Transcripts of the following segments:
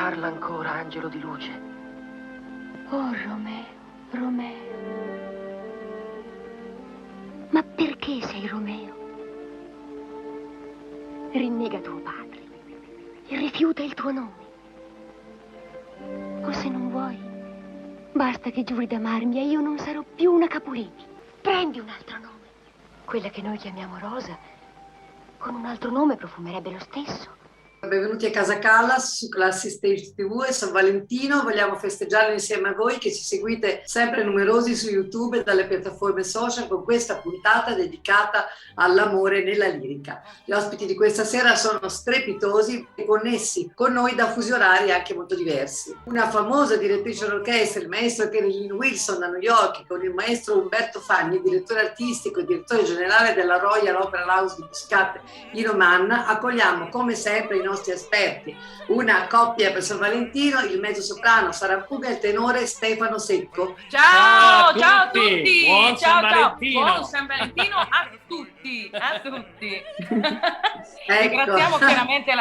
Parla ancora, angelo di luce. Oh, Romeo, Romeo. Ma perché sei Romeo? Rinnega tuo padre e rifiuta il tuo nome. O se non vuoi, basta che giuri d'amarmi e io non sarò più una Capuleti. Prendi un altro nome. Quella che noi chiamiamo Rosa, con un altro nome profumerebbe lo stesso. Benvenuti a Casa Callas su Classic Stage TV e San Valentino. Vogliamo festeggiarlo insieme a voi che ci seguite sempre numerosi su YouTube e dalle piattaforme social con questa puntata dedicata all'amore nella lirica. Gli ospiti di questa sera sono strepitosi e connessi con noi da fusi orari anche molto diversi. Una famosa direttrice d'orchestra, il maestro Carolyn Wilson da New York, con il maestro Umberto Fagni, direttore artistico e direttore generale della Royal Opera House di Muscat in Oman. Accogliamo come sempre i nostri esperti, una coppia per San Valentino, il mezzosoprano Sara Puga e il tenore Stefano Secco. Ciao a tutti! Buon Ciao, San Valentino! Buon San Valentino a tutti! Ecco. Ringraziamo chiaramente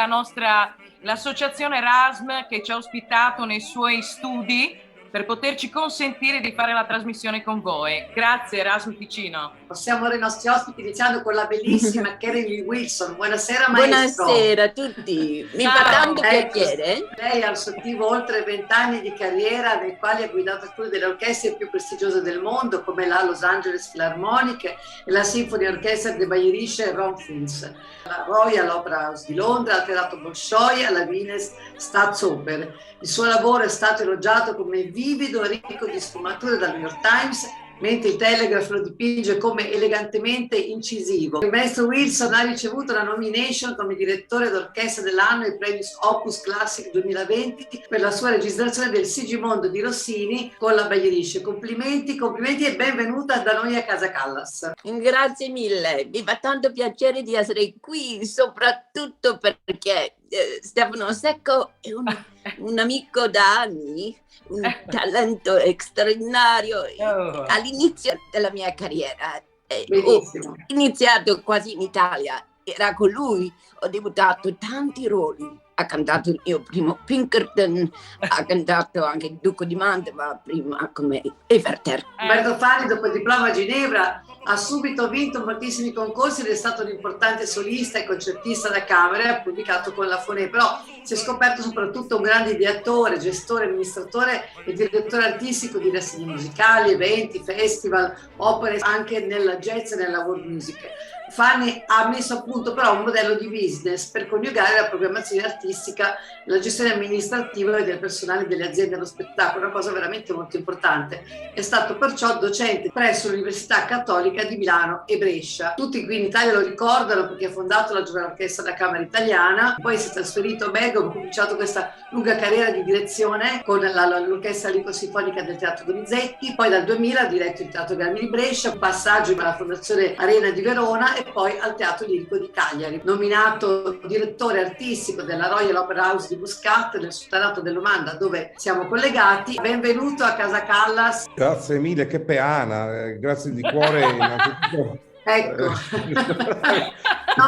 l'associazione Erasm che ci ha ospitato nei suoi studi per poterci consentire di fare la trasmissione con voi. Grazie Erasm Ticino. Passiamo ora ai nostri ospiti iniziando con la bellissima Carolyn Wilson. Buonasera maestro. Buonasera a tutti, mi fa tanto piacere. Lei ha al suo attivo oltre 20 anni di carriera nei quali ha guidato alcune delle orchestre più prestigiose del mondo come la Los Angeles Philharmonic e la Symphony Orchestra de Bayerische Rundfunks, la Royal Opera House di Londra, al Teatro Bolshoi, alla Wiener Staatsoper. Il suo lavoro è stato elogiato come vivido e ricco di sfumature dal New York Times, mentre il Telegraph lo dipinge come elegantemente incisivo. Il maestro Wilson ha ricevuto la nomination come direttore d'orchestra dell'anno e il premio Opus Classic 2020 per la sua registrazione del Sigimondo di Rossini con la Bayerische. Complimenti e benvenuta da noi a Casa Callas. Grazie mille, mi fa tanto piacere di essere qui, soprattutto perché Stefano Secco è un amico da anni, un talento straordinario. All'inizio della mia carriera ho iniziato quasi in Italia, era con lui, ho debuttato tanti ruoli. Ha cantato il mio primo Pinkerton, ha cantato anche il Duco di Mantova, prima come Everter. Umberto Fagni, dopo il diploma a Ginevra, ha subito vinto moltissimi concorsi ed è stato un importante solista e concertista da camera, ha pubblicato con la Fonè, però si è scoperto soprattutto un grande ideatore, gestore, amministratore e direttore artistico di rassegni musicali, eventi, festival, opere anche nella jazz e nella world music. Fagni ha messo a punto però un modello di business per coniugare la programmazione artistica, la gestione amministrativa e del personale delle aziende dello spettacolo, una cosa veramente molto importante. È stato perciò docente presso l'Università Cattolica di Milano e Brescia. Tutti qui in Italia lo ricordano perché ha fondato la Giovane Orchestra da Camera Italiana, poi si è trasferito a Bergamo, ha cominciato questa lunga carriera di direzione con l'Orchestra Lirico-Sinfonica del Teatro Donizetti, poi dal 2000 ha diretto il Teatro Grammy di Brescia, un passaggio alla Fondazione Arena di Verona e poi al Teatro Lirico di Cagliari. Nominato direttore artistico della Royal Opera House di Muscat nel Sultanato dell'Oman, dove siamo collegati. Benvenuto a Casa Callas. Grazie mille, che peana, grazie di cuore innanzitutto. Ecco, no,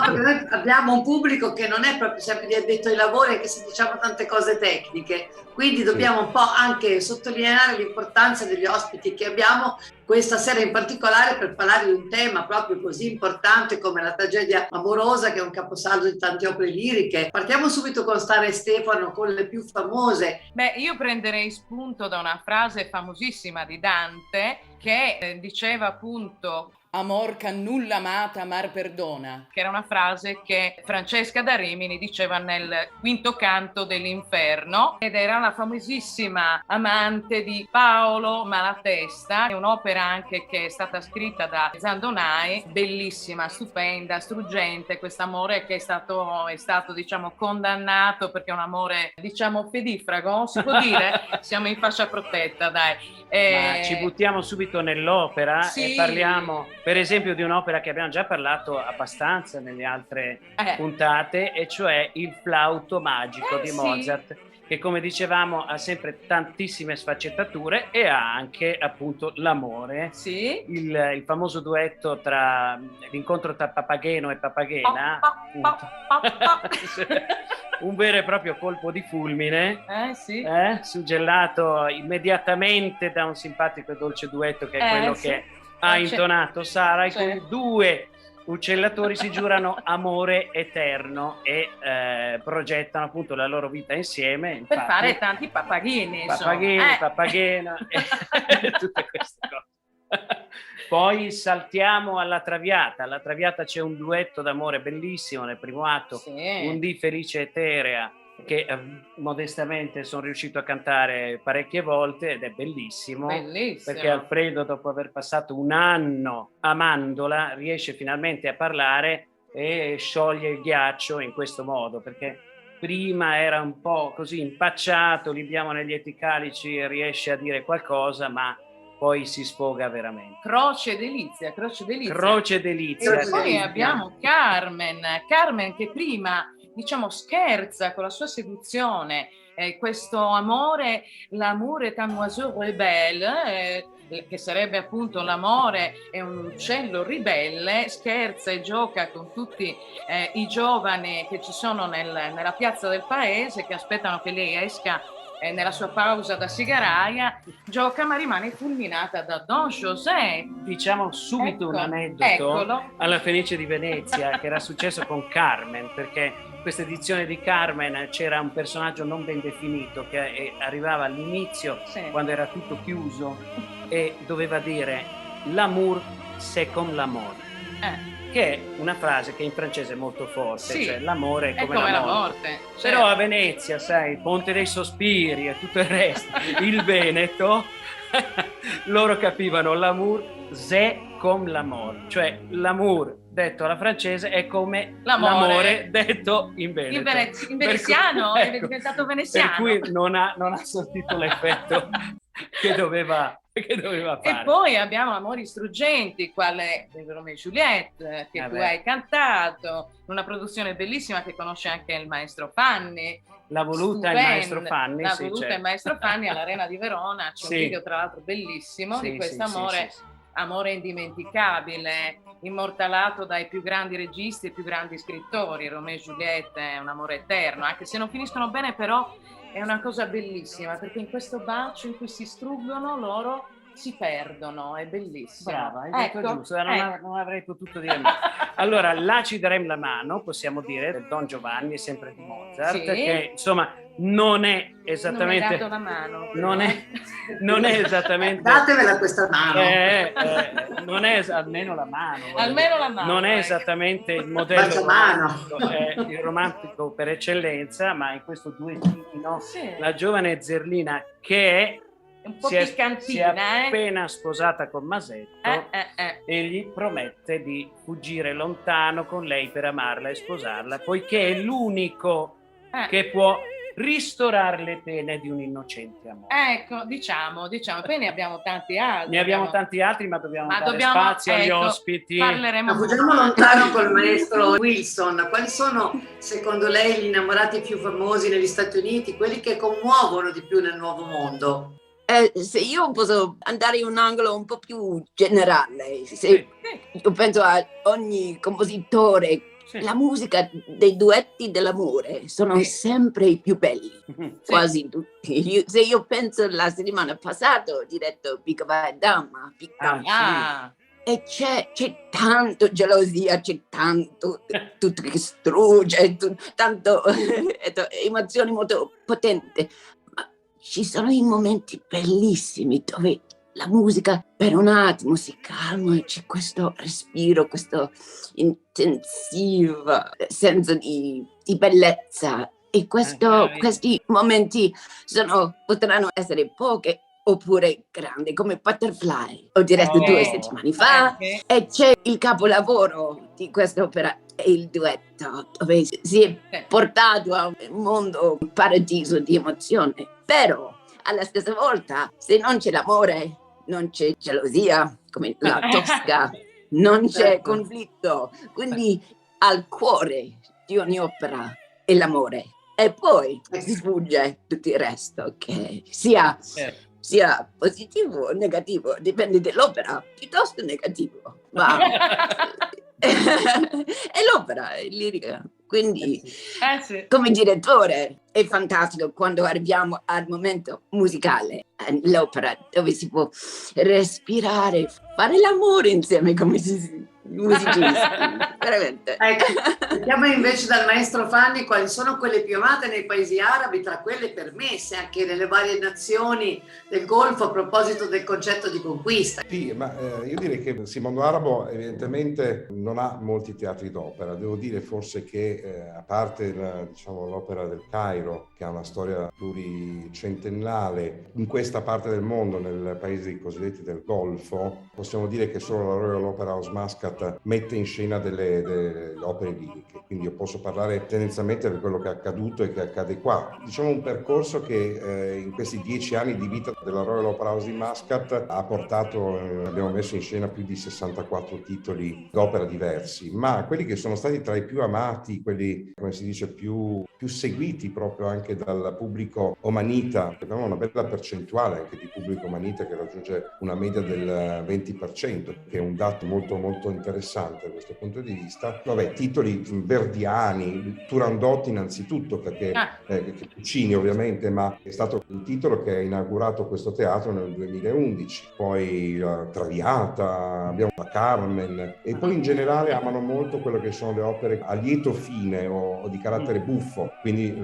perché noi abbiamo un pubblico che non è proprio sempre di addetto ai lavori, anche se diciamo tante cose tecniche, quindi dobbiamo un po' anche sottolineare l'importanza degli ospiti che abbiamo questa sera in particolare per parlare di un tema proprio così importante come la tragedia amorosa, che è un caposaldo di tante opere liriche. Partiamo subito con Sara e Stefano, con le più famose. Beh, io prenderei spunto da una frase famosissima di Dante che diceva appunto Amor che nulla amata, amar perdona, che era una frase che Francesca da Rimini diceva nel quinto canto dell'Inferno, ed era la famosissima amante di Paolo Malatesta. È un'opera anche che è stata scritta da Zandonai, bellissima, stupenda, struggente, quest'amore che è stato diciamo condannato perché è un amore diciamo fedifrago, si può dire? Siamo in fascia protetta, dai. Ma ci buttiamo subito nell'opera sì. E parliamo per esempio di un'opera che abbiamo già parlato abbastanza nelle altre puntate, e cioè il Flauto Magico di Mozart, che come dicevamo ha sempre tantissime sfaccettature e ha anche appunto l'amore, il famoso duetto l'incontro tra Papageno e Papagena, un vero e proprio colpo di fulmine, sì. suggellato immediatamente da un simpatico e dolce duetto che è quello sì. che ha intonato Sara, i cui due uccellatori si giurano amore eterno e progettano appunto la loro vita insieme. Infatti, per fare tanti pappaghini, pappaghina e tutte queste cose. Poi saltiamo alla Traviata. Alla Traviata c'è un duetto d'amore bellissimo nel primo atto, Un dì felice eterea, che modestamente sono riuscito a cantare parecchie volte ed è bellissimo, perché Alfredo, dopo aver passato un anno amandola, riesce finalmente a parlare e scioglie il ghiaccio in questo modo, perché prima era un po' così impacciato, libiamo negli eticalici e riesce a dire qualcosa, ma poi si sfoga veramente. Croce delizia. E poi abbiamo Carmen che prima, diciamo, scherza con la sua seduzione, questo amore, l'amore est un oiseau rebelle, che sarebbe appunto l'amore è un uccello ribelle, scherza e gioca con tutti i giovani che ci sono nella piazza del paese, che aspettano che lei esca nella sua pausa da sigaraia, gioca ma rimane fulminata da Don José. Diciamo subito un aneddoto alla Fenice di Venezia che era successo con Carmen, perché questa edizione di Carmen c'era un personaggio non ben definito che arrivava all'inizio quando era tutto chiuso e doveva dire l'amour c'est comme la mort, che è una frase che in francese è molto forte, cioè l'amore è come la morte. Però a Venezia, sai, Ponte dei Sospiri e tutto il resto, il Veneto, loro capivano l'amour c'est comme la mort, cioè l'amour detto alla francese è come l'amore detto in Veneto. In veneziano, è diventato veneziano. Per cui non ha sortito l'effetto che doveva fare. E poi abbiamo amori struggenti, quale Romeo e Juliette, che tu hai cantato, una produzione bellissima che conosce anche il maestro Fanni. L'ha voluta il maestro Fanni. L'ha voluta il maestro Fanni all'Arena di Verona, c'è un video tra l'altro bellissimo di questo amore. Amore indimenticabile, immortalato dai più grandi registi e più grandi scrittori. Romeo e Juliette è un amore eterno, anche se non finiscono bene, però è una cosa bellissima, perché in questo bacio in cui si struggono loro si perdono, è bellissimo. Brava, hai detto giusto, non avrei potuto dire meglio. Allora, là ci daremo la mano, possiamo dire, Don Giovanni, sempre di Mozart, che insomma non è esattamente... Non mi hai dato la mano. Non è esattamente... Datevela questa mano. Non è almeno la mano. Almeno la mano. Non è esattamente il modello il romantico per eccellenza, ma in questo duettino la giovane Zerlina che è un po' piccantina, si è appena sposata con Masetto e gli promette di fuggire lontano con lei per amarla e sposarla, poiché è l'unico che può ristorare le pene di un innocente amore. Ecco, diciamo, poi ne abbiamo tanti altri. Ne abbiamo tanti altri, ma dobbiamo dare spazio agli ospiti. Ma fugiamo lontano col maestro Wilson. Quali sono, secondo lei, gli innamorati più famosi negli Stati Uniti, quelli che commuovono di più nel nuovo mondo? Se io posso andare in un angolo un po' più generale, io penso a ogni compositore, la musica dei duetti dell'amore sono sempre i più belli, quasi tutti. Se io penso la settimana passata ho diretto Piccola Dama, e c'è tanto gelosia, c'è tanto tutto che strugge, tanto emozioni molto potenti. Ci sono i momenti bellissimi dove la musica per un attimo si calma e c'è questo respiro, questo intensivo senso di bellezza. E questi momenti potranno essere poche oppure grandi, come Butterfly. Ho diretto 2 settimane fa e c'è il capolavoro di quest'opera, il duetto, dove si è portato a un mondo, un paradiso di emozione. Però alla stessa volta, se non c'è l'amore, non c'è gelosia, come la Tosca, non c'è conflitto. Quindi al cuore di ogni opera è l'amore. E poi si sfugge tutto il resto, che sia positivo o negativo, dipende dall'opera, piuttosto negativo. Ma è l'opera, è lirica. Quindi, sì. come direttore, è fantastico quando arriviamo al momento musicale, l'opera, dove si può respirare, fare l'amore insieme come musicisti, veramente. Ecco, sentiamo invece dal maestro Fanni quali sono quelle più amate nei paesi arabi, tra quelle permesse anche nelle varie nazioni del Golfo, a proposito del concetto di conquista. Sì, ma io direi che il mondo arabo evidentemente non ha molti teatri d'opera. Devo dire forse che a parte l'opera del Cairo, che ha una storia pluricentennale, in questa parte del mondo, nei paesi cosiddetti del Golfo, possiamo dire che solo la Royal Opera House Muscat mette in scena delle opere liriche. Quindi io posso parlare tendenzialmente di quello che è accaduto e che accade qua. Diciamo un percorso che in questi 10 anni di vita della Royal Opera House di Muscat ha portato, abbiamo messo in scena più di 64 titoli d'opera diversi, ma quelli che sono stati tra i più amati, quelli, come si dice, più seguiti proprio anche dal pubblico omanita. Abbiamo una bella percentuale anche di pubblico omanita che raggiunge una media del 20%, che è un dato molto molto interessante da questo punto di vista. Vabbè, titoli verdiani, Turandot innanzitutto, perché Puccini ovviamente, ma è stato un titolo che ha inaugurato questo teatro nel 2011, poi Traviata, abbiamo la Carmen, e poi in generale amano molto quello che sono le opere a lieto fine o di carattere buffo, quindi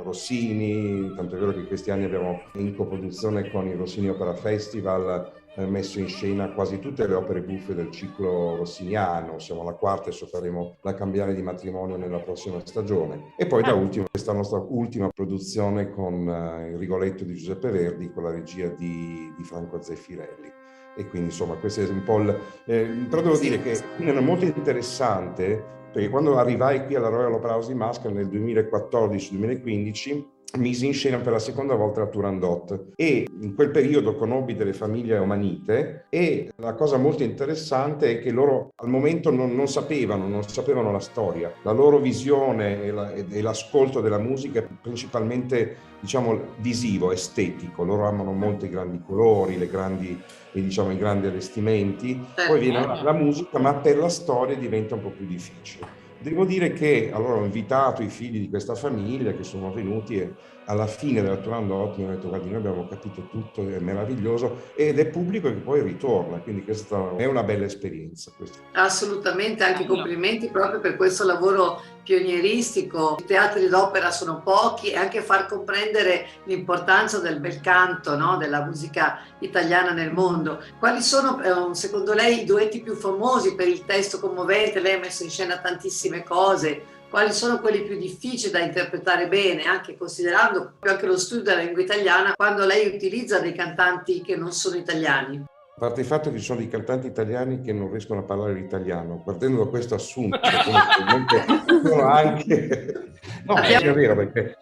Rossini, tanto è vero che in questi anni abbiamo in coproduzione con il Rossini Opera Festival messo in scena quasi tutte le opere buffe del ciclo rossiniano. Siamo alla quarta, adesso faremo La Cambiale di matrimonio nella prossima stagione, e poi da ultimo questa nostra ultima produzione con il Rigoletto di Giuseppe Verdi con la regia di Franco Zeffirelli. E quindi insomma questo è un po' però devo dire che era molto interessante, perché quando arrivai qui alla Royal Opera House di Muscat nel 2014-2015 misi in scena per la seconda volta la Turandot, e in quel periodo conobbi delle famiglie omanite, e la cosa molto interessante è che loro al momento non sapevano la storia. La loro visione e l'ascolto della musica è principalmente, diciamo, visivo, estetico. Loro amano molto i grandi colori, i grandi allestimenti. Poi viene la musica, ma per la storia diventa un po' più difficile. Devo dire che allora ho invitato i figli di questa famiglia che sono venuti, e alla fine della Turandot mi hanno detto: guardi, noi abbiamo capito tutto, è meraviglioso, ed è pubblico che poi ritorna, quindi questa è una bella esperienza. Assolutamente, anche complimenti proprio per questo lavoro pionieristico. I teatri d'opera sono pochi, e anche far comprendere l'importanza del bel canto, no? Della musica italiana nel mondo. Quali sono secondo lei i duetti più famosi per il testo commovente? Lei ha messo in scena tantissime cose. Quali sono quelli più difficili da interpretare bene, anche considerando anche lo studio della lingua italiana, quando lei utilizza dei cantanti che non sono italiani? A parte il fatto che ci sono dei cantanti italiani che non riescono a parlare l'italiano, partendo da questo assunto, sono anche... No, è vero, perché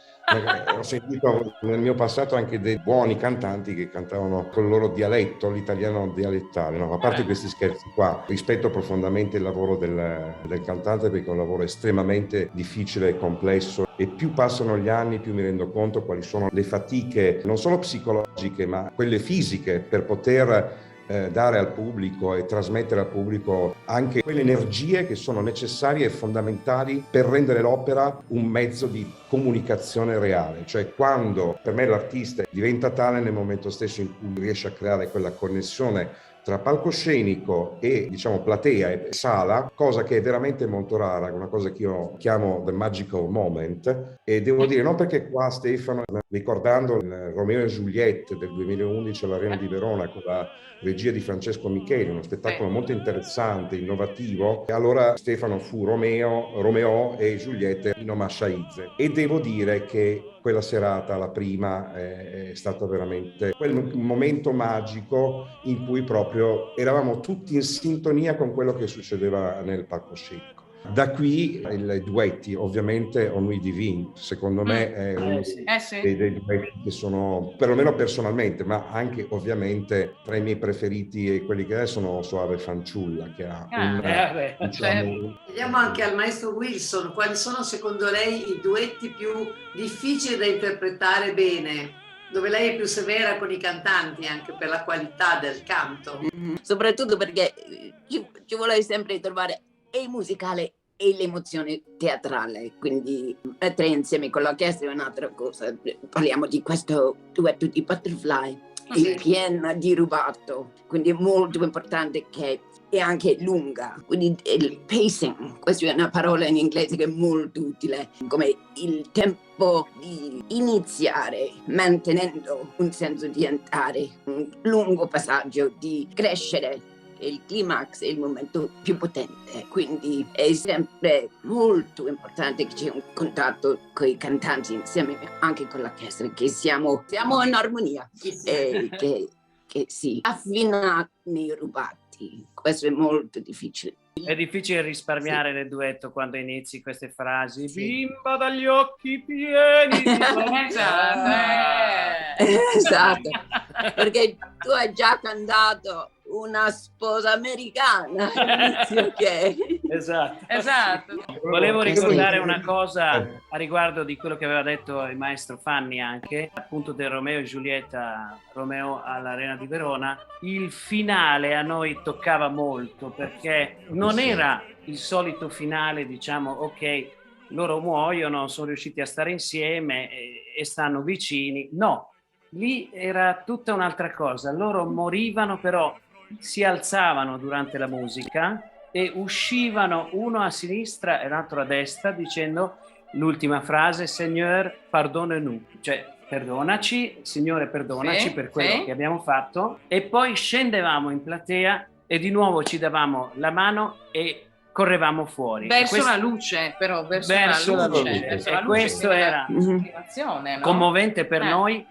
ho sentito nel mio passato anche dei buoni cantanti che cantavano col loro dialetto, l'italiano dialettale. No? A parte questi scherzi qua, rispetto profondamente il lavoro del cantante, perché è un lavoro estremamente difficile e complesso, e più passano gli anni più mi rendo conto quali sono le fatiche, non solo psicologiche, ma quelle fisiche, per poter dare al pubblico e trasmettere al pubblico anche quelle energie che sono necessarie e fondamentali per rendere l'opera un mezzo di comunicazione reale. Cioè, quando per me l'artista diventa tale nel momento stesso in cui riesce a creare quella connessione tra palcoscenico e, diciamo, platea e sala, cosa che è veramente molto rara, una cosa che io chiamo the magical moment. E devo dire, non perché qua Stefano, ricordando il Romeo e Juliette del 2011 all'Arena di Verona con la regia di Francesco Micheli, uno spettacolo molto interessante, innovativo, e allora Stefano fu Romeo e Giuliette in Masciaizze. E devo dire che quella serata, la prima, è stato veramente quel momento magico in cui proprio eravamo tutti in sintonia con quello che succedeva nel palcoscenico. Da qui i duetti, ovviamente Ennui Divine, secondo me è uno dei duetti che sono, perlomeno personalmente, ma anche ovviamente tra i miei preferiti, e quelli che adesso sono Soave Fanciulla, che ha Vediamo anche al maestro Wilson, quali sono secondo lei i duetti più difficili da interpretare bene, dove lei è più severa con i cantanti anche per la qualità del canto? Soprattutto perché ci vuole sempre trovare e musicale e l'emozione teatrale, quindi mettere insieme con l'orchestra è un'altra cosa. Parliamo di questo duetto di Butterfly, il pieno di rubato, quindi è molto importante che è anche lunga, quindi il pacing, questa è una parola in inglese che è molto utile, come il tempo di iniziare mantenendo un senso di andare, un lungo passaggio di crescere. Il climax è il momento più potente, quindi è sempre molto importante che c'è un contatto con i cantanti insieme anche con l'orchestra, che siamo in armonia, che si affina nei rubati. Questo è molto difficile. È difficile risparmiare nel duetto quando inizi queste frasi. Bimba dagli occhi pieni di Esatto, perché tu hai già cantato una sposa americana all'inizio, che... Esatto. Volevo ricordare una cosa a riguardo di quello che aveva detto il maestro Fanni, anche appunto del Romeo e Giulietta, Romeo all'Arena di Verona. Il finale a noi toccava molto, perché non era il solito finale, diciamo, ok, loro muoiono, sono riusciti a stare insieme e stanno vicini. No, lì era tutta un'altra cosa. Loro morivano, però si alzavano durante la musica e uscivano uno a sinistra e l'altro a destra dicendo l'ultima frase: Seigneur, pardonne-nous, cioè perdonaci, Signore, perdonaci per quello che abbiamo fatto. E poi scendevamo in platea e di nuovo ci davamo la mano e correvamo fuori. Verso la luce, però, verso la luce. E questo era commovente per noi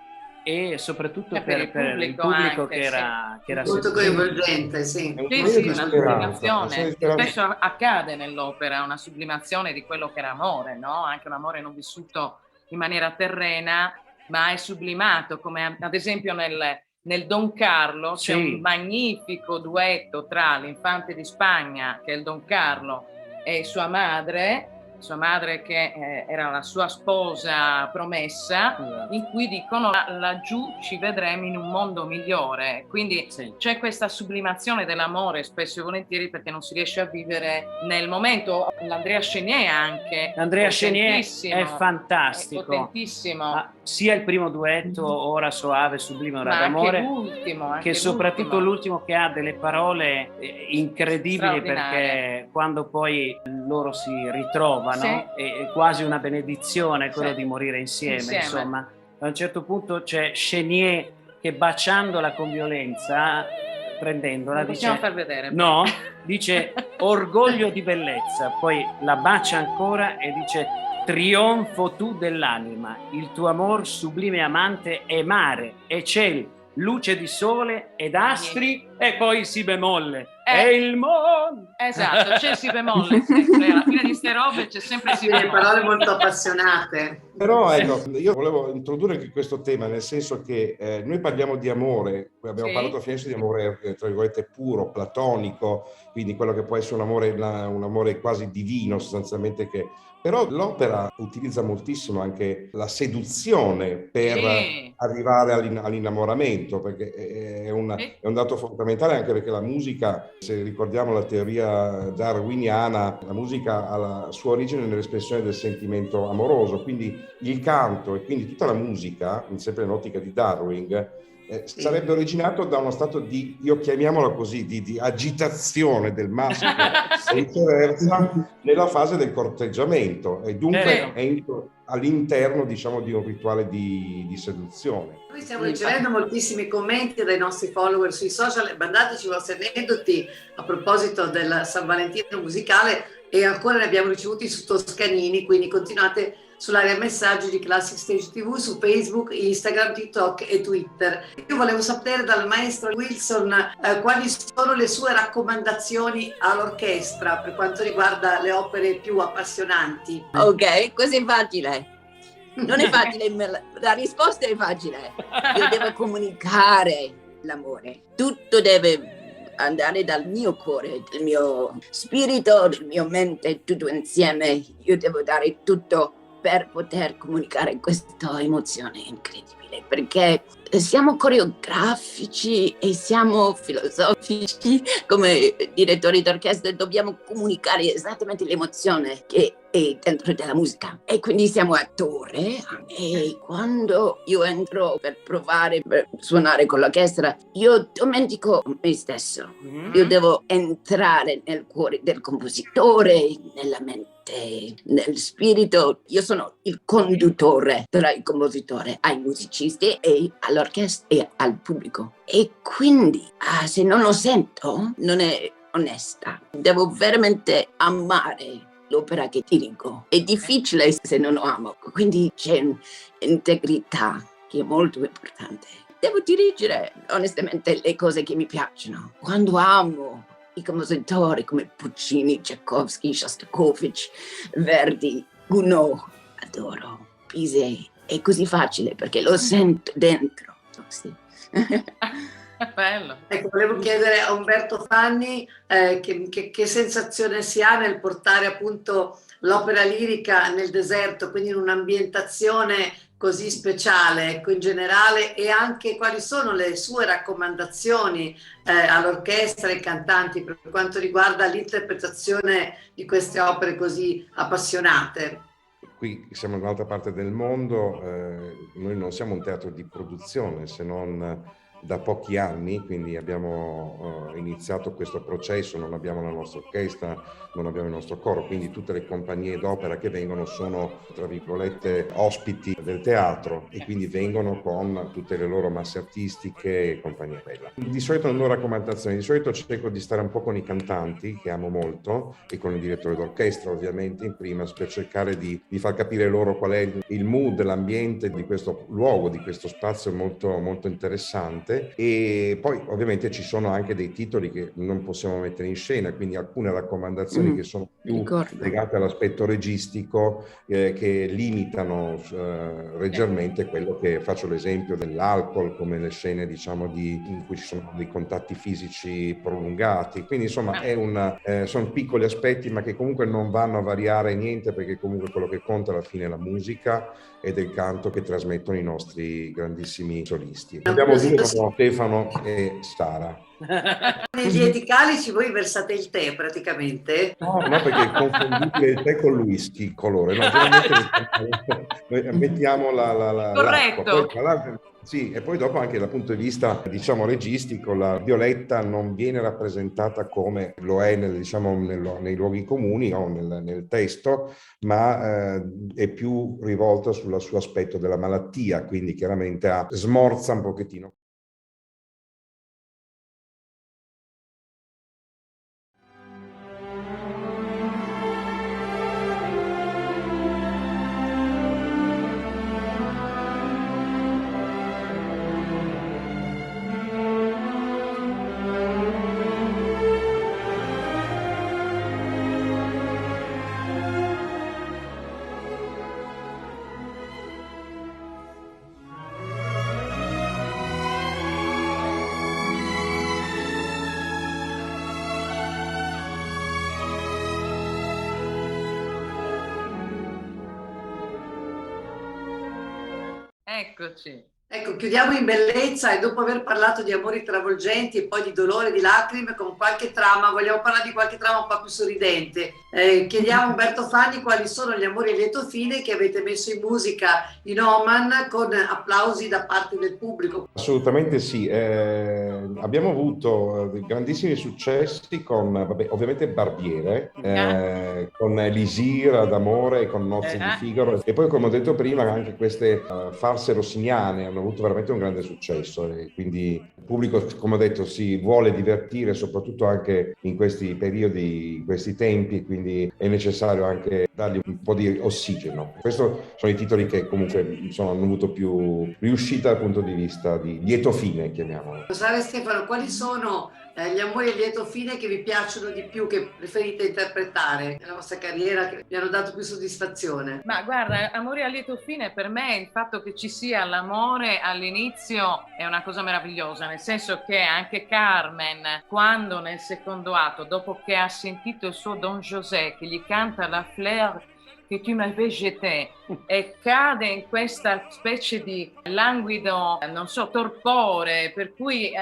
e soprattutto per il pubblico che era molto coinvolgente, sì. Una sublimazione. Spesso accade nell'opera una sublimazione di quello che era amore, no? Anche un amore non vissuto in maniera terrena, ma è sublimato, come ad esempio nel Don Carlo c'è un magnifico duetto tra l'infante di Spagna, che è il Don Carlo, e sua madre che era la sua sposa promessa, in cui dicono laggiù ci vedremo in un mondo migliore. Quindi c'è questa sublimazione dell'amore spesso e volentieri, perché non si riesce a vivere nel momento. L'Andrea Chenier anche. Andrea Chenier è fantastico. È potentissimo. Sia il primo duetto, Ora soave, sublime, ora d'amore, che soprattutto l'ultimo, che ha delle parole incredibili, perché quando poi loro si ritrovano è quasi una benedizione quello di morire insieme. Insomma, a un certo punto c'è Chenier che, baciandola con violenza, prendendola, dice far vedere. No, dice orgoglio di bellezza, poi la bacia ancora e dice trionfo tu dell'anima, il tuo amor sublime amante è mare, è ciel, luce di sole ed astri e poi si bemolle. È il mondo. Esatto, c'è il si bemolle sempre, alla fine di ste robe c'è sempre il si bemolle. Parole molto appassionate. Però ecco, io volevo introdurre anche questo tema, nel senso che noi parliamo di amore, abbiamo parlato a finestra di amore, tra virgolette, puro, platonico, quindi quello che può essere un amore quasi divino sostanzialmente, però l'opera utilizza moltissimo anche la seduzione per arrivare all'innamoramento, perché è un dato fondamentale, anche perché la musica, se ricordiamo la teoria darwiniana, la musica ha la sua origine nell'espressione del sentimento amoroso, quindi il canto e quindi tutta la musica, sempre nell'ottica di Darwin, sarebbe originato da uno stato di, io chiamiamola così, di agitazione del maschio e viceversa nella fase del corteggiamento, e dunque è all'interno, diciamo, di un rituale di seduzione. Noi stiamo ricevendo moltissimi commenti dai nostri follower sui social, mandateci i vostri aneddoti a proposito del San Valentino musicale, e ancora ne abbiamo ricevuti su Toscanini, quindi continuate sull'area messaggi di Classic Stage TV su Facebook, Instagram, TikTok e Twitter. Io volevo sapere dal maestro Wilson quali sono le sue raccomandazioni all'orchestra per quanto riguarda le opere più appassionanti. Ok, questo è facile. Non è facile, la risposta è facile. Io devo comunicare l'amore. Tutto deve andare dal mio cuore, dal mio spirito, dal mio mente, tutto insieme. Io devo dare tutto per poter comunicare questa emozione incredibile, perché siamo coreografici e siamo filosofici come direttori d'orchestra, dobbiamo comunicare esattamente l'emozione che è dentro della musica, e quindi siamo attori, e quando io entro per provare per suonare con l'orchestra io dimentico me stesso. Io devo entrare nel cuore del compositore, nella mente, nel spirito. Io sono il conduttore tra il compositore ai musicisti e all'orchestra e al pubblico, e quindi se non lo sento non è onesta. Devo veramente amare l'opera che dirigo. È difficile se non lo amo, quindi c'è integrità che è molto importante. Devo dirigere onestamente le cose che mi piacciono. Quando amo i compositori come Puccini, Tchaikovsky, Shostakovich, Verdi, Gounod, adoro. Bizet è così facile perché lo sento dentro. Sì. Bello. Ecco, volevo chiedere a Umberto Fanni che sensazione si ha nel portare appunto l'opera lirica nel deserto, quindi in un'ambientazione così speciale, ecco, in generale, e anche quali sono le sue raccomandazioni all'orchestra e ai cantanti per quanto riguarda l'interpretazione di queste opere così appassionate. Qui siamo in un'altra parte del mondo, noi non siamo un teatro di produzione se non da pochi anni, quindi abbiamo iniziato questo processo, non abbiamo la nostra orchestra, non abbiamo il nostro coro, quindi tutte le compagnie d'opera che vengono sono, tra virgolette, ospiti del teatro, e quindi vengono con tutte le loro masse artistiche e compagnia bella. Di solito non do raccomandazioni, di solito cerco di stare un po' con i cantanti, che amo molto, e con il direttore d'orchestra ovviamente in prima, per cercare di far capire loro qual è il mood, l'ambiente di questo luogo, di questo spazio molto, molto interessante. E poi ovviamente ci sono anche dei titoli che non possiamo mettere in scena, quindi alcune raccomandazioni che sono più legate all'aspetto registico, che limitano leggermente quello che faccio l'esempio dell'alcol, come le scene diciamo in cui ci sono dei contatti fisici prolungati, quindi insomma sono piccoli aspetti ma che comunque non vanno a variare niente, perché comunque quello che conta alla fine è la musica ed il canto che trasmettono i nostri grandissimi solisti. Dobbiamo dire Stefano e Sara. Nei lieti calici voi versate il tè praticamente? No, perché è confondibile il tè con il whisky, il colore. No, noi mettiamo corretto. Poi, sì, e poi dopo anche dal punto di vista, diciamo, registico, la violetta non viene rappresentata come lo è nei luoghi comuni o nel testo, ma è più rivolta sul suo aspetto della malattia, quindi chiaramente smorza un pochettino. Eccoci. Ecco, chiudiamo in bellezza, e dopo aver parlato di amori travolgenti e poi di dolore, di lacrime, con qualche trama, vogliamo parlare di qualche trama un po' più sorridente. Chiediamo a Umberto Fanni quali sono gli amori a lieto fine che avete messo in musica in Oman con applausi da parte del pubblico. Assolutamente sì, abbiamo avuto grandissimi successi con, ovviamente Barbiere, con Elisir d'amore, con Nozze di Figaro, e poi, come ho detto prima, anche queste farse rossiniane hanno avuto veramente un grande successo, e quindi il pubblico, come ho detto, si vuole divertire soprattutto anche in questi periodi, in questi tempi, quindi è necessario anche dargli un po' di ossigeno. Questi sono i titoli che comunque hanno avuto più riuscita dal punto di vista di lieto fine, chiamiamolo. Stefano, quali sono gli amori a lieto fine che vi piacciono di più, che preferite interpretare nella vostra carriera, che vi hanno dato più soddisfazione? Ma guarda, amore a lieto fine per me, il fatto che ci sia l'amore all'inizio è una cosa meravigliosa, nel senso che anche Carmen, quando nel secondo atto, dopo che ha sentito il suo Don José che gli canta la Fleur che tu m'avais jeté, e cade in questa specie di languido, non so, torpore, per cui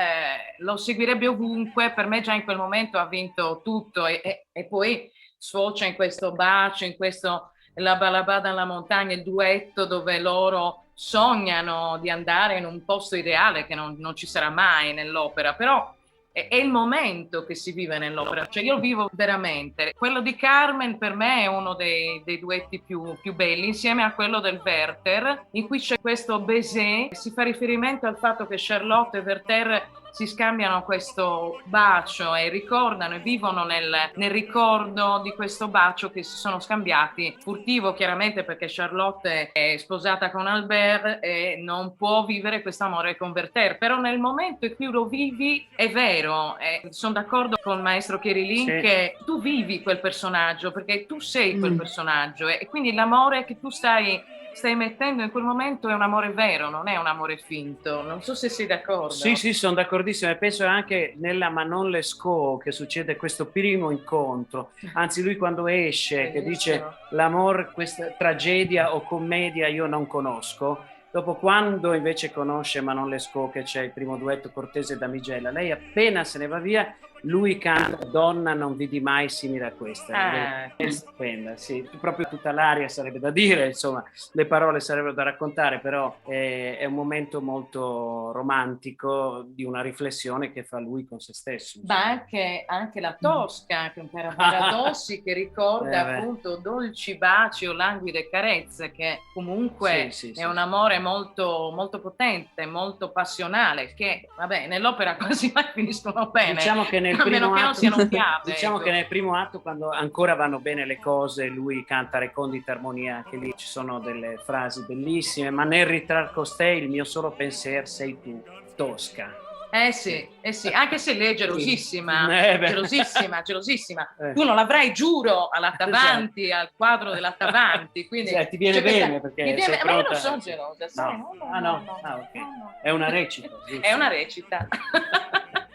lo seguirebbe ovunque. Per me già in quel momento ha vinto tutto, e poi sfocia in questo bacio, in questo La balabada alla montagna, il duetto dove loro sognano di andare in un posto ideale che non ci sarà mai nell'opera, però è il momento che si vive nell'opera, cioè io vivo veramente. Quello di Carmen per me è uno dei duetti più belli, insieme a quello del Werther, in cui c'è questo baiser, si fa riferimento al fatto che Charlotte e Werther si scambiano questo bacio e ricordano e vivono nel ricordo di questo bacio che si sono scambiati, furtivo chiaramente perché Charlotte è sposata con Albert e non può vivere questo amore con Werther, però nel momento in cui lo vivi è vero, sono d'accordo con il maestro Chiarilin che tu vivi quel personaggio perché tu sei quel personaggio, e quindi l'amore che tu stai mettendo in quel momento è un amore vero, non è un amore finto. Non so se sei d'accordo. Sì, sono d'accordissimo, e penso anche nella Manon Lescaut che succede questo primo incontro, anzi lui quando esce che dice l'amore, questa tragedia o commedia io non conosco, dopo quando invece conosce Manon Lescaut che c'è il primo duetto Cortese e Damigella, lei appena se ne va via, lui canta Donna non vidi mai simile a questa, è stupenda, sì, proprio tutta l'aria sarebbe da dire, insomma le parole sarebbero da raccontare, però è un momento molto romantico di una riflessione che fa lui con se stesso, ma anche la Tosca, che è un paradossi che ricorda appunto dolci baci o languide carezze, che comunque è un amore molto, molto potente, molto passionale, che vabbè nell'opera quasi mai finiscono bene. Diciamo che a meno che non siano fiabe. Diciamo che nel primo atto, quando ancora vanno bene le cose, lui canta Recondita armonia, anche lì ci sono delle frasi bellissime, ma nel ritrar costei il mio solo pensier sei tu, Tosca. Sì, anche se lei è gelosissima, gelosissima. Tu non l'avrai, giuro, all'Attavanti, al quadro dell'Attavanti, quindi ti viene bene perché sei ma io non sono gelosa, sai? No. Ok. È una recita. Giusto? È una recita.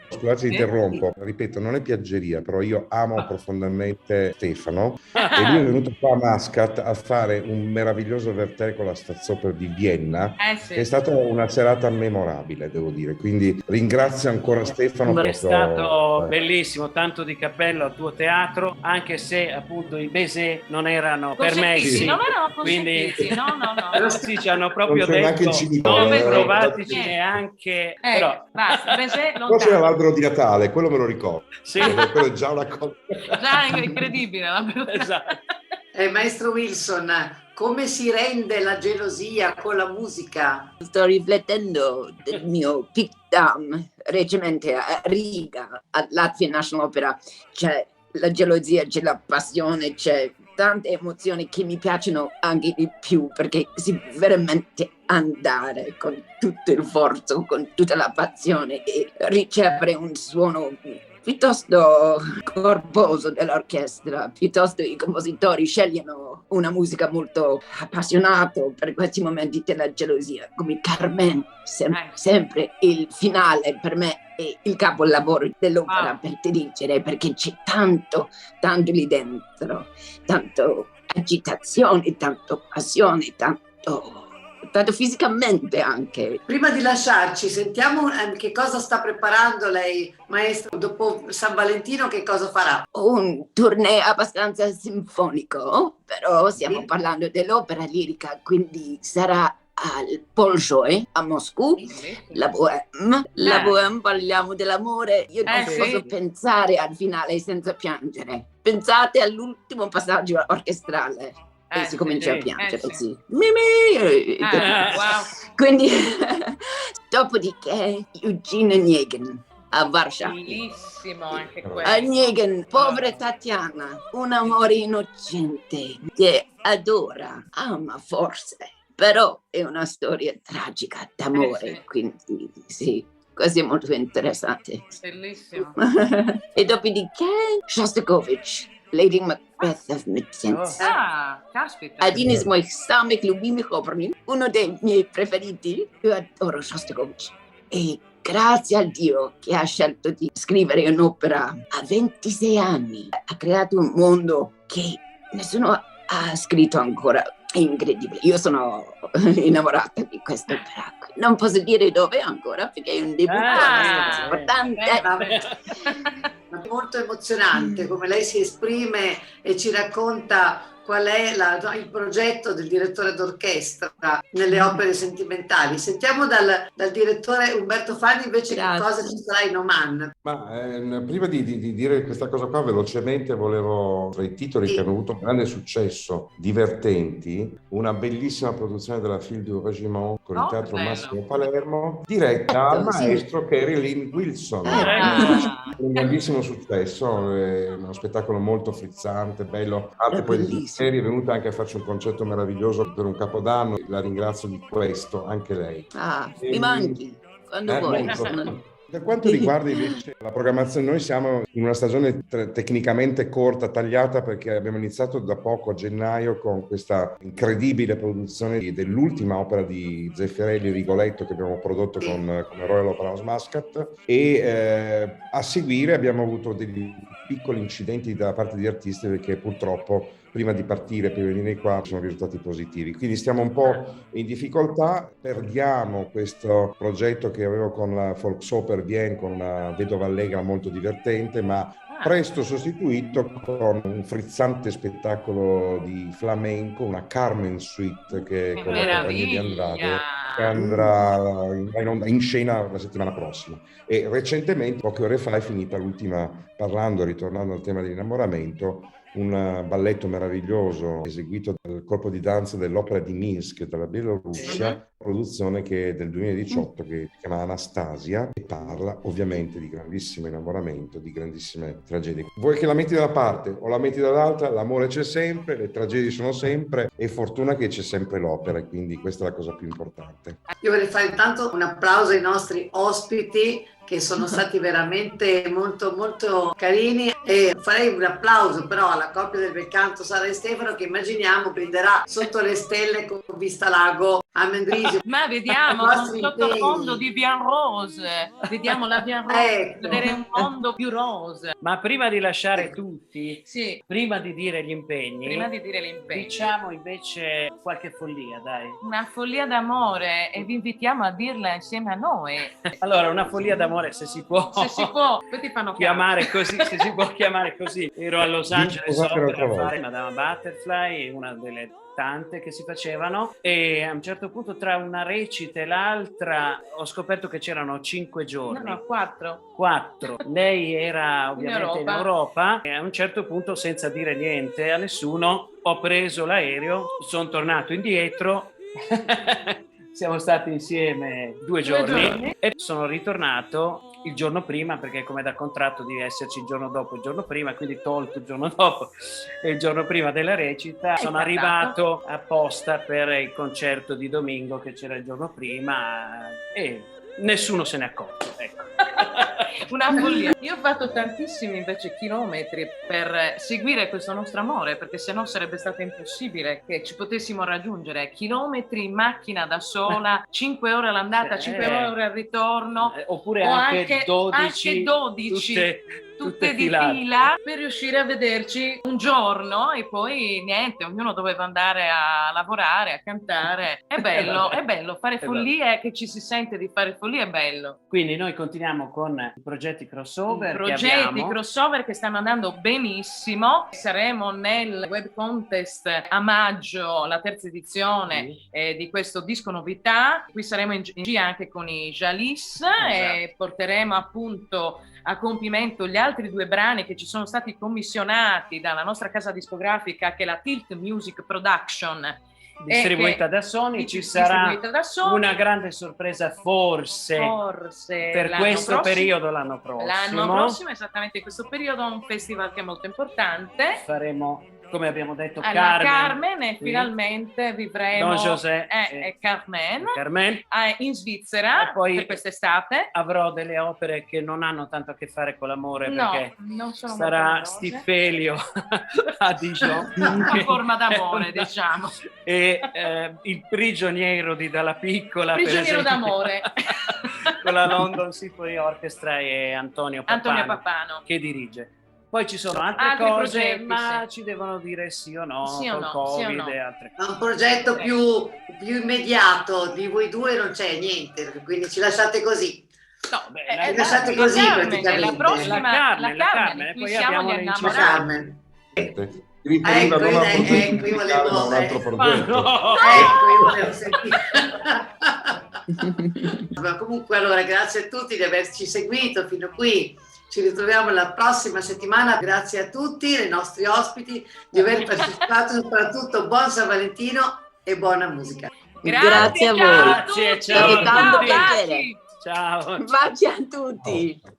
Scusate, ti interrompo. Ripeto, non è piaggeria, però io amo profondamente Stefano e lui è venuto qua a Muscat a fare un meraviglioso Werther con la Staatsoper di Vienna, che è stata una serata memorabile, devo dire. Quindi ringrazio ancora Stefano. È stato bellissimo, tanto di cappello al tuo teatro, anche se appunto i baiser non erano permessi. Non erano consentiti, no. Sì, ci hanno proprio detto dove trovatici neanche. Però basta, baiser poi c'era l'albero di Natale, quello me lo ricordo. Sì. Quello è già una cosa. Già è incredibile. Esatto. Maestro Wilson, come si rende la gelosia con la musica? Sto riflettendo del mio Pickdown recentemente a Riga, a Latvia National Opera. C'è la gelosia, c'è la passione, c'è tante emozioni che mi piacciono anche di più, perché si veramente andare con tutto il forzo, con tutta la passione e ricevere un suono piuttosto corposo dell'orchestra, piuttosto i compositori scegliono una musica molto appassionata per questi momenti della gelosia, come Carmen, sempre il finale per me è il capolavoro dell'opera per dirigere, perché c'è tanto lì dentro, tanto agitazione, tanto passione, tanto fisicamente anche. Prima di lasciarci, sentiamo che cosa sta preparando lei, maestro, dopo San Valentino, che cosa farà? Un tournée abbastanza sinfonico, però stiamo parlando dell'opera lirica, quindi sarà al Bolshoi a Moscou, la Bohème, parliamo dell'amore, io non posso pensare al finale senza piangere. Pensate all'ultimo passaggio orchestrale. E si comincia a piangere così. Quindi dopodiché Eugene Onegin a Varsavia. Bellissimo anche quello. Onegin, povera Tatiana, un amore innocente che adora, ama forse, però è una storia tragica d'amore, quindi sì. Così è molto interessante. Bellissimo. E dopodiché Shostakovich, Lady Macbeth of Mtsensk. Caspita. Один из моих самых любимых оперных, uno dei miei preferiti. Io adoro Shostakovich. E grazie a Dio che ha scelto di scrivere un'opera a 26 anni. Ha creato un mondo che nessuno ha scritto ancora, è incredibile. Io sono innamorata di questa opera. Non posso dire dove ancora perché è un debutto importante. Molto emozionante come lei si esprime e ci racconta qual è il progetto del direttore d'orchestra nelle opere sentimentali. Sentiamo dal direttore Umberto Fanni invece che cosa ci sarà in Oman. Ma prima di dire questa cosa qua, velocemente volevo, tra i titoli che hanno avuto un grande successo, divertenti, una bellissima produzione della Film du Régiment con il Teatro Massimo Palermo, diretta al maestro Kerry Lynn Wilson. Un grandissimo successo, uno spettacolo molto frizzante, bello, arte poi è venuta anche a farci un concerto meraviglioso per un Capodanno, la ringrazio di questo, anche lei. Mi manchi, quando vuoi. Per quanto riguarda invece la programmazione, noi siamo in una stagione tecnicamente corta, tagliata, perché abbiamo iniziato da poco, a gennaio, con questa incredibile produzione dell'ultima opera di Zeffirelli, Rigoletto, che abbiamo prodotto con Royal Opera House Muscat, e a seguire abbiamo avuto dei piccoli incidenti da parte di artisti, perché purtroppo prima di partire, prima di venire qua, sono risultati positivi. Quindi stiamo un po' in difficoltà, perdiamo questo progetto che avevo con la Volksoper Vienne, con una vedova allegra molto divertente, ma presto sostituito con un frizzante spettacolo di flamenco, una Carmen Suite, che con la compagnia di Andrade, che andrà in scena la settimana prossima. E recentemente, poche ore fa, è finita l'ultima, ritornando al tema dell'innamoramento, un balletto meraviglioso eseguito dal corpo di danza dell'Opera di Minsk della Bielorussia, produzione che è del 2018, che si chiama Anastasia, e parla ovviamente di grandissimo innamoramento, di grandissime tragedie. Vuoi che la metti da una parte o la metti dall'altra, l'amore c'è sempre, le tragedie sono sempre, e fortuna che c'è sempre l'opera, e quindi questa è la cosa più importante. Io vorrei fare intanto un applauso ai nostri ospiti, che sono stati veramente molto molto carini, e farei un applauso però alla coppia del Belcanto, Sara e Stefano, che immaginiamo brinderà sotto le stelle con vista lago a Mendrisio. Ma vediamo con sottofondo di Bien Rose, vediamo la Bien Rose, vedere un mondo più rosa. Ma prima di lasciare tutti, prima di dire gli impegni, diciamo invece qualche follia, dai. Una follia d'amore, e vi invitiamo a dirla insieme a noi. Allora, una follia d'amore, se si può, poi ti fanno chiamare così, se si può chiamare così. Ero a Los Angeles per fare Madame Butterfly, una delle tante che si facevano, e a un certo punto, tra una recita e l'altra, ho scoperto che c'erano 5 giorni. No, 4. Lei era ovviamente in Europa, e a un certo punto, senza dire niente a nessuno, ho preso l'aereo, sono tornato indietro siamo stati insieme 2 giorni e sono ritornato il giorno prima, perché come da contratto devi esserci il giorno dopo e il giorno prima, quindi tolto il giorno dopo e il giorno prima della recita. Sono arrivato apposta per il concerto di Domingo che c'era il giorno prima e nessuno se ne è accorto, ecco. Una follia. Io ho fatto tantissimi invece chilometri per seguire questo nostro amore, perché sennò sarebbe stato impossibile che ci potessimo raggiungere. Chilometri in macchina da sola, 5 ore all'andata, 5 ore al ritorno, oppure anche 12, tutte di fila, per riuscire a vederci un giorno, e poi niente, ognuno doveva andare a lavorare, a cantare. È bello fare follie, che ci si sente di fare follie, è bello. Quindi noi continuiamo con i progetti crossover che stanno andando benissimo. Saremo nel web contest a maggio, la 3ª edizione di questo disco novità. Qui saremo in G anche con i Jalis, e porteremo appunto a compimento gli altri 2 brani che ci sono stati commissionati dalla nostra casa discografica, che è la Tilt Music Production, distribuita da Sony. Ci sarà una grande sorpresa forse per questo periodo l'anno prossimo, esattamente in questo periodo, un festival che è molto importante. Faremo, come abbiamo detto, Carmen, e finalmente vivremo Don José e Carmen in Svizzera, e poi per quest'estate. Avrò delle opere che non hanno tanto a che fare con l'amore, perché non sono sarà Stifelio a Dijon, una forma d'amore, diciamo, e il prigioniero di Dalla Piccola, prigioniero d'amore con la London Symphony Orchestra, e Antonio Pappano che dirige. Poi ci sono altre Altri cose, progetti, ma ci devono dire sì o no, Sì o col no, Covid sì o no. e altre Ma un progetto più immediato di voi due non c'è niente, quindi ci lasciate così. No, Ci lasciate così Carmen, praticamente. la prossima, La Carmen, di cui poi siamo abbiamo gli le innamorati. Carmen. Riferiva non al progetto ecco, io musicale, ma a un altro progetto. Ecco, io volevo sentire. Ma comunque, allora, grazie a tutti di averci seguito fino a qui. Ci ritroviamo la prossima settimana. Grazie a tutti, ai nostri ospiti, di aver partecipato. Soprattutto buon San Valentino e buona musica. Grazie a voi. Ciao a tutti. Grazie, ciao a Tanto tutti. piacere. Ciao. Baci a tutti. Ciao.